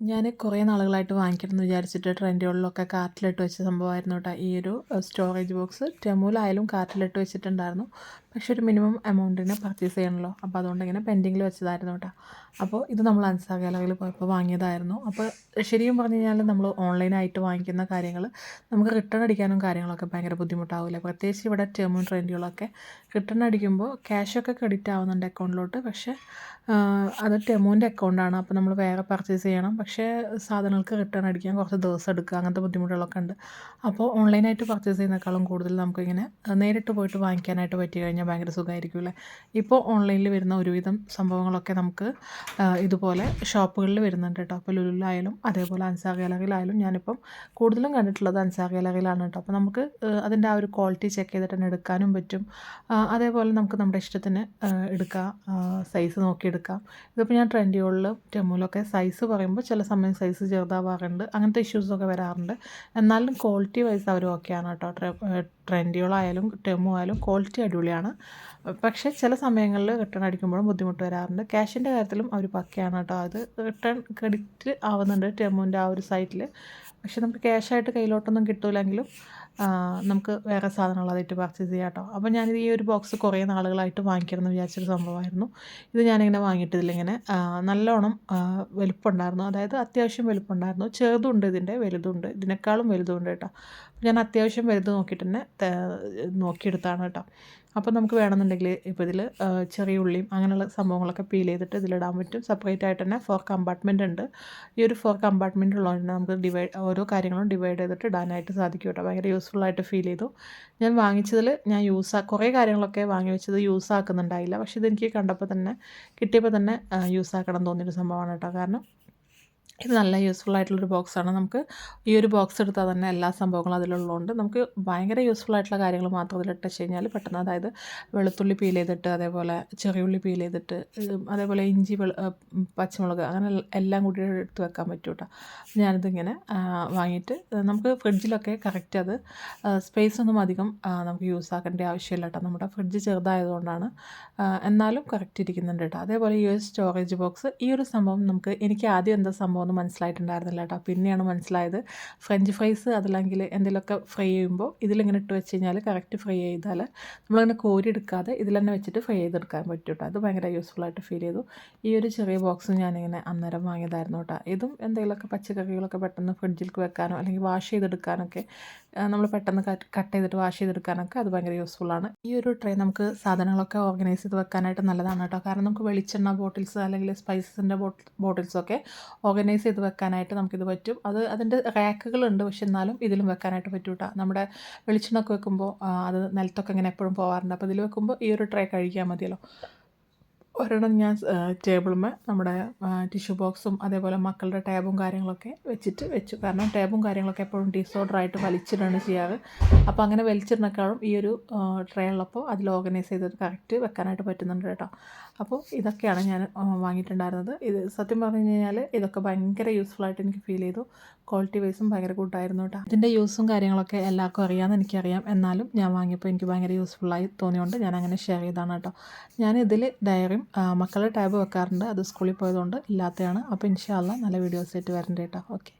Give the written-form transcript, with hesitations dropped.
ഞാൻ കുറേ നാളുകളായിട്ട് വാങ്ങിക്കണമെന്ന് വിചാരിച്ചിട്ട് ട്രെൻഡുകളിലൊക്കെ കാർട്ടിലിട്ട് വെച്ച സംഭവമായിരുന്നു കേട്ടോ. ഈ ഒരു സ്റ്റോറേജ് ബോക്സ് ടെമൂലായാലും കാർട്ടിലിട്ട് വെച്ചിട്ടുണ്ടായിരുന്നു. പക്ഷെ ഒരു മിനിമം എമൗണ്ടിന് പർച്ചേസ് ചെയ്യണമല്ലോ. അപ്പോൾ അതുകൊണ്ട് ഇങ്ങനെ പെൻഡിങ്ങിൽ വെച്ചതായിരുന്നു കേട്ടോ. അപ്പോൾ ഇത് നമ്മൾ അൻസാർ ഗാലറിയിൽ പോയപ്പോൾ വാങ്ങിയതായിരുന്നു. അപ്പോൾ ശരിക്കും പറഞ്ഞു കഴിഞ്ഞാൽ നമ്മൾ ഓൺലൈനായിട്ട് വാങ്ങിക്കുന്ന കാര്യങ്ങൾ നമുക്ക് റിട്ടേൺ അടിക്കാനും കാര്യങ്ങളൊക്കെ ഭയങ്കര ബുദ്ധിമുട്ടാവില്ല. പ്രത്യേകിച്ച് ഇവിടെ ടെമു ട്രെൻഡുകളൊക്കെ റിട്ടേൺ അടിക്കുമ്പോൾ ക്യാഷൊക്കെ ക്രെഡിറ്റ് ആവുന്നുണ്ട് അക്കൗണ്ടിലോട്ട്. പക്ഷേ അത് ടെമുവിൻ്റെ അക്കൗണ്ടാണ്. അപ്പോൾ നമ്മൾ വേറെ പർച്ചേസ് ചെയ്യണം. പക്ഷേ സാധനങ്ങൾക്ക് റിട്ടേൺ അടിക്കാൻ കുറച്ച് ദിവസം എടുക്കുക, അങ്ങനത്തെ ബുദ്ധിമുട്ടുകളൊക്കെ ഉണ്ട്. അപ്പോൾ ഓൺലൈനായിട്ട് പർച്ചേസ് ചെയ്യുന്നതിനേക്കാളും കൂടുതൽ നമുക്കിങ്ങനെ നേരിട്ട് പോയിട്ട് വാങ്ങിക്കാനായിട്ട് പറ്റി കഴിഞ്ഞാൽ ഭയങ്കര സുഖമായിരിക്കും അല്ലേ. ഇപ്പോൾ ഓൺലൈനിൽ വരുന്ന ഒരുവിധം സംഭവങ്ങളൊക്കെ നമുക്ക് ഇതുപോലെ ഷോപ്പുകളിൽ വരുന്നുണ്ട് കേട്ടോ. അപ്പോൾ ലുലുലായാലും അതേപോലെ അൻസാർ ഗാലറിയിലായാലും ഞാനിപ്പം കൂടുതലും കണ്ടിട്ടുള്ളത് അൻസാർ ഗാലറിയിലാണ് കേട്ടോ. അപ്പോൾ നമുക്ക് അതിൻ്റെ ആ ഒരു ക്വാളിറ്റി ചെക്ക് ചെയ്തിട്ട് തന്നെ എടുക്കാനും പറ്റും. അതേപോലെ നമുക്ക് നമ്മുടെ ഇഷ്ടത്തിന് എടുക്കാം, സൈസ് നോക്കിയെടുക്കാം. ഇതിപ്പോൾ ഞാൻ ട്രെൻഡുകളിലും ടെമുലൊക്കെ സൈസ് പറയുമ്പോൾ ചില സമയം സൈസ് ചെറുതാവാറുണ്ട്, അങ്ങനത്തെ ഇഷ്യൂസൊക്കെ വരാറുണ്ട്. എന്നാലും ക്വാളിറ്റി വൈസ് അവർ ഓക്കെയാണ് കേട്ടോ. ട്രെൻഡുകളായാലും ടെമു ആയാലും ക്വാളിറ്റി അടിപൊളിയാണ്. പക്ഷേ ചില സമയങ്ങളിൽ റിട്ടേൺ അടിക്കുമ്പോഴും ബുദ്ധിമുട്ട് വരാറുണ്ട്. ക്യാഷിൻ്റെ കാര്യത്തിലും അവർ പക്കയാണ് കേട്ടോ. അത് റിട്ടേൺ ക്രെഡിറ്റ് ആവുന്നുണ്ട് ടെമുവിൻ്റെ ആ ഒരു സൈറ്റിൽ. പക്ഷേ നമുക്ക് ക്യാഷായിട്ട് കയ്യിലോട്ടൊന്നും കിട്ടില്ലെങ്കിലും നമുക്ക് വേറെ സാധനങ്ങൾ അതായിട്ട് പർച്ചേസ് ചെയ്യാം കേട്ടോ. അപ്പോൾ ഞാനിത് ഈ ഒരു ബോക്സ് കുറേ നാളുകളായിട്ട് വാങ്ങിക്കണമെന്ന് വിചാരിച്ചൊരു സംഭവമായിരുന്നു. ഇത് ഞാനിങ്ങനെ വാങ്ങിയിട്ട് ഇതിലിങ്ങനെ നല്ലോണം വലുപ്പമുണ്ടായിരുന്നു. അതായത് അത്യാവശ്യം വലുപ്പമുണ്ടായിരുന്നു. ചെറുതുണ്ട്, ഇതിൻ്റെ വലുതുണ്ട്, ഇതിനേക്കാളും വലുതുണ്ട് കേട്ടോ. ഞാൻ അത്യാവശ്യം വലുത് നോക്കിയിട്ട് തന്നെ നോക്കിയെടുത്താണ് കേട്ടോ. അപ്പോൾ നമുക്ക് വേണമെന്നുണ്ടെങ്കിൽ ഇപ്പോൾ ഇതിൽ ചെറിയ ഉള്ളിയും അങ്ങനെയുള്ള സംഭവങ്ങളൊക്കെ പീൽ ചെയ്തിട്ട് ഇതിലിടാൻ പറ്റും. സെപ്പറേറ്റ് ആയിട്ട് തന്നെ 4 കമ്പാർട്ട്മെൻ്റ് ഉണ്ട്. ഈ ഒരു 4 കമ്പാർട്ട്മെൻ്റ് ഉള്ളതുകൊണ്ട് നമുക്ക് ഓരോ കാര്യങ്ങളും ഡിവൈഡ് ചെയ്തിട്ട് ഇടാനായിട്ട് സാധിക്കും കേട്ടോ. ഭയങ്കര യൂസ്ഫുള്ളായിട്ട് ഫീൽ ചെയ്തു. ഞാൻ വാങ്ങിച്ചതിൽ ഞാൻ കുറേ കാര്യങ്ങളൊക്കെ വാങ്ങി വെച്ചത് യൂസ് ആക്കുന്നുണ്ടായില്ല. പക്ഷേ ഇതെനിക്ക് കണ്ടപ്പോൾ തന്നെ കിട്ടിയപ്പോൾ തന്നെ യൂസ് ആക്കണം തോന്നിയൊരു സംഭവമാണ് കേട്ടോ. കാരണം ഇത് നല്ല യൂസ്ഫുൾ ആയിട്ടുള്ളൊരു ബോക്സാണ്. നമുക്ക് ഈ ഒരു ബോക്സ് എടുത്താൽ തന്നെ എല്ലാ സംഭവങ്ങളും അതിലുള്ളതുകൊണ്ട് നമുക്ക് ഭയങ്കര യൂസ്ഫുൾ ആയിട്ടുള്ള കാര്യങ്ങൾ മാത്രം ഇതിലിട്ട് വെച്ച് കഴിഞ്ഞാൽ പെട്ടെന്ന്, അതായത് വെളുത്തുള്ളി പീൽ ചെയ്തിട്ട്, അതേപോലെ ചെറിയുള്ളി പീൽ ചെയ്തിട്ട്, അതേപോലെ ഇഞ്ചി, പച്ചമുളക്, അങ്ങനെ എല്ലാം കൂടി എടുത്ത് വെക്കാൻ പറ്റും കേട്ടോ. ഞാനിതിങ്ങനെ വാങ്ങിയിട്ട് നമുക്ക് ഫ്രിഡ്ജിലൊക്കെ കറക്റ്റ് അത് സ്പേസ് ഒന്നും അധികം നമുക്ക് യൂസ് ആക്കേണ്ട ആവശ്യമില്ല കേട്ടോ. നമ്മുടെ ഫ്രിഡ്ജ് ചെറുതായതുകൊണ്ടാണ്. എന്നാലും കറക്റ്റ് ഇരിക്കുന്നുണ്ട് കേട്ടോ. അതേപോലെ ഈ ഒരു സ്റ്റോറേജ് ബോക്സ്, ഈ ഒരു സംഭവം എനിക്ക് ആദ്യം എന്താ സംഭവം ഒന്നും മനസ്സിലായിട്ടുണ്ടായിരുന്നില്ല കേട്ടോ. പിന്നെയാണ് മനസ്സിലായത്. ഫ്രഞ്ച് ഫ്രൈസ് അതല്ലെങ്കിൽ എന്തെങ്കിലുമൊക്കെ ഫ്രൈ ചെയ്യുമ്പോൾ ഇതിലിങ്ങനെ ഇട്ട് വെച്ച് കഴിഞ്ഞാൽ കറക്റ്റ് ഫ്രൈ ചെയ്താൽ നമ്മളങ്ങനെ കോരി എടുക്കാതെ ഇതിൽ തന്നെ വെച്ചിട്ട് ഫ്രൈ ചെയ്തെടുക്കാൻ പറ്റും കേട്ടോ. അത് ഭയങ്കര യൂസ്ഫുള്ളായിട്ട് ഫീൽ ചെയ്തു. ഈ ഒരു ചെറിയ ബോക്സ് ഞാനിങ്ങനെ അന്നേരം വാങ്ങിയതായിരുന്നു കേട്ടോ. ഇതും എന്തെങ്കിലുമൊക്കെ പച്ചക്കറികളൊക്കെ പെട്ടെന്ന് ഫ്രിഡ്ജിലേക്ക് വെക്കാനോ അല്ലെങ്കിൽ വാഷ് ചെയ്തെടുക്കാനൊക്കെ, നമ്മൾ പെട്ടെന്ന് കട്ട് ചെയ്തിട്ട് വാഷ് ചെയ്തെടുക്കാനൊക്കെ അത് ഭയങ്കര യൂസ്ഫുള്ളാണ്. ഈ ഒരു ട്രേ നമുക്ക് സാധനങ്ങളൊക്കെ ഓർഗനൈസ് ചെയ്ത് വെക്കാനായിട്ട് നല്ലതാണ് കേട്ടോ. കാരണം നമുക്ക് വെളിച്ചെണ്ണ ബോട്ടിൽസ് അല്ലെങ്കിൽ സ്പൈസസിൻ്റെ ബോട്ടിൽസൊക്കെ ഓർഗനൈസ് ചെയ്ത് വെക്കാനായിട്ട് നമുക്കിത് പറ്റും. അതിൻ്റെ റാക്കുകളുണ്ട്, പക്ഷെ എന്നാലും ഇതിലും വെക്കാനായിട്ട് പറ്റും കേട്ടോ. നമ്മുടെ വെളിച്ചെണ്ണൊക്കെ വെക്കുമ്പോൾ അത് നിലത്തൊക്കെ ഇങ്ങനെ എപ്പോഴും പോകാറുണ്ട്. അപ്പോൾ ഇതിൽ വെക്കുമ്പോൾ ഈ ഒരു ട്രേ കഴിക്കാൻ മതിയല്ലോ. ഒരെണ്ണം ഞാൻ ടേബിളുമ്മേ നമ്മുടെ ടിഷ്യൂ ബോക്സും അതേപോലെ മക്കളുടെ ടാബും കാര്യങ്ങളൊക്കെ വെച്ചു. കാരണം ടാബും കാര്യങ്ങളൊക്കെ എപ്പോഴും ഡിസോർഡറായിട്ട് വലിച്ചിടാണ് ചെയ്യാറ്. അപ്പോൾ അങ്ങനെ വലിച്ചിടുന്നേക്കാളും ഈ ഒരു ട്രേ ഉള്ളപ്പോൾ അതിൽ ഓർഗനൈസ് ചെയ്തിട്ട് കറക്റ്റ് വെക്കാനായിട്ട് പറ്റുന്നുണ്ട് കേട്ടോ. അപ്പോൾ ഇതൊക്കെയാണ് ഞാൻ വാങ്ങിയിട്ടുണ്ടായിരുന്നത്. ഇത് സത്യം പറഞ്ഞു കഴിഞ്ഞാൽ ഇതൊക്കെ ഭയങ്കര യൂസ്ഫുള്ളായിട്ട് എനിക്ക് ഫീൽ ചെയ്തു. ക്വാളിറ്റി വൈസും ഭയങ്കര ഗുഡായിരുന്നു കേട്ടോ. ഇതിൻ്റെ യൂസും കാര്യങ്ങളൊക്കെ എല്ലാവർക്കും അറിയാമെന്ന് എനിക്കറിയാം. എന്നാലും ഞാൻ വാങ്ങിയപ്പോൾ എനിക്ക് ഭയങ്കര യൂസ്ഫുള്ളായി തോന്നിയുകൊണ്ട് ഞാൻ അങ്ങനെ ഷെയർ ചെയ്തതാണ് കേട്ടോ. ഞാനിതിൽ ഡയറിയും മക്കളുടെ ടാബ് വെക്കാറുണ്ട്. അത് സ്കൂളിൽ പോയതുകൊണ്ട് ഇല്ലാത്തതാണ്. അപ്പോൾ ഇൻഷാ അള്ളാ നല്ല വീഡിയോസ് ആയിട്ട് വരണ്ട കേട്ടോ. ഓക്കെ.